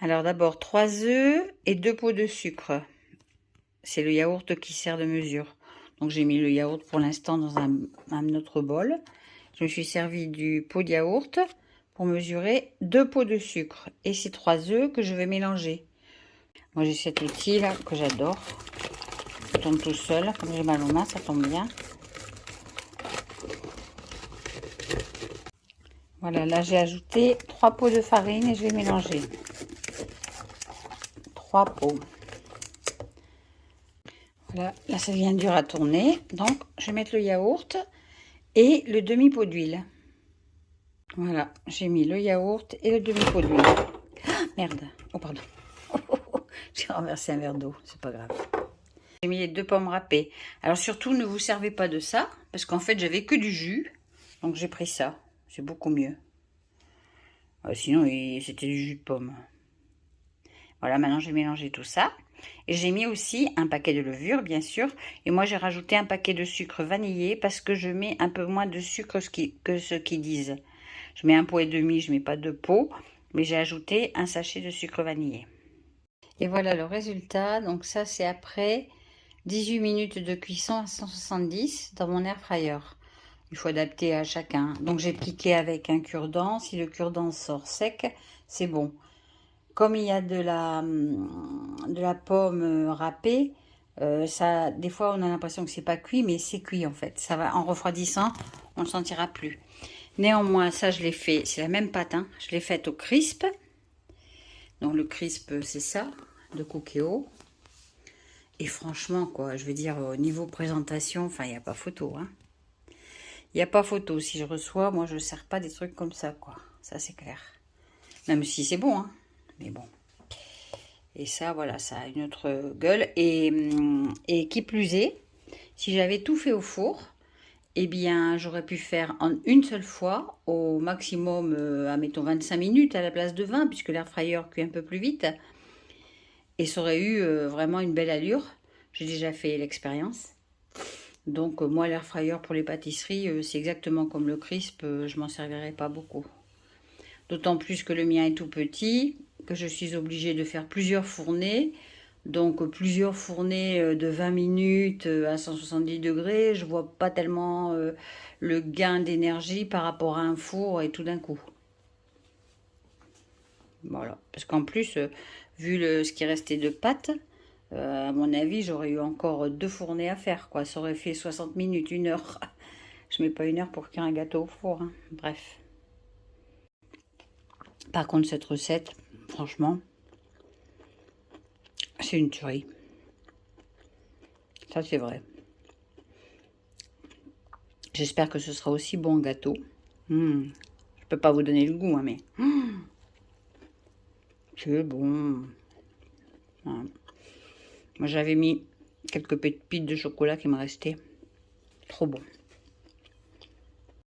Alors d'abord 3 œufs et 2 pots de sucre. C'est le yaourt qui sert de mesure. Donc j'ai mis le yaourt pour l'instant dans un autre bol. Je me suis servi du pot de yaourt pour mesurer 2 pots de sucre. Et ces 3 œufs que je vais mélanger. Moi j'ai cet outil là que j'adore. Ça tombe tout seul. Comme j'ai mal aux mains, ça tombe bien. Voilà, là j'ai ajouté 3 pots de farine et je vais mélanger. 3 pots. Voilà, là ça devient dur à tourner. Donc je vais mettre le yaourt et le demi-pot d'huile. Voilà, j'ai mis le yaourt et le demi-pot d'huile. Ah, merde, oh pardon. J'ai renversé un verre d'eau, c'est pas grave. J'ai mis les 2 pommes râpées. Alors surtout ne vous servez pas de ça, parce qu'en fait j'avais que du jus. Donc j'ai pris ça, c'est beaucoup mieux. Sinon c'était du jus de pomme. Voilà, maintenant j'ai mélangé tout ça. Et j'ai mis aussi un paquet de levure, bien sûr. Et moi, j'ai rajouté un paquet de sucre vanillé parce que je mets un peu moins de sucre que ce qu'ils disent. Je mets 1,5 pot, je mets pas 2 pots. Mais j'ai ajouté un sachet de sucre vanillé. Et voilà le résultat. Donc ça, c'est après 18 minutes de cuisson à 170 dans mon air fryer. Il faut adapter à chacun. Donc j'ai piqué avec un cure-dent. Si le cure-dent sort sec, c'est bon. Comme il y a de la pomme râpée, ça, des fois on a l'impression que c'est pas cuit, mais c'est cuit en fait. Ça va en refroidissant, on ne le sentira plus. Néanmoins, ça je l'ai fait, c'est la même pâte, hein, je l'ai faite au crisp. Donc le crisp c'est ça, de Cookéo. Et franchement quoi, je veux dire au niveau présentation, enfin il n'y a pas photo, hein. Il n'y a pas photo. Si je reçois, moi je ne sers pas des trucs comme ça quoi. Ça c'est clair. Même si c'est bon, hein. Mais bon. Et ça, voilà, ça a une autre gueule. Et qui plus est, si j'avais tout fait au four, eh bien, j'aurais pu faire en une seule fois, au maximum, admettons 25 minutes à la place de 20, puisque l'air fryer cuit un peu plus vite. Et ça aurait eu vraiment une belle allure. J'ai déjà fait l'expérience. Donc, moi, l'air fryer pour les pâtisseries, c'est exactement comme le crisp, je m'en servirai pas beaucoup. D'autant plus que le mien est tout petit, que je suis obligée de faire plusieurs fournées. Donc plusieurs fournées de 20 minutes à 170 degrés. Je vois pas tellement le gain d'énergie par rapport à un four et tout d'un coup. Voilà. Parce qu'en plus, vu ce qui restait de pâte, à mon avis, j'aurais eu encore 2 fournées à faire, quoi. Ça aurait fait 60 minutes, 1 heure. Je mets pas 1 heure pour cuire un gâteau au four, hein. Bref. Par contre, cette recette, franchement, c'est une tuerie. Ça, c'est vrai. J'espère que ce sera aussi bon gâteau. Je peux pas vous donner le goût, hein, mais c'est bon. Voilà. Moi, j'avais mis quelques pépites de chocolat qui me restaient. Trop bon.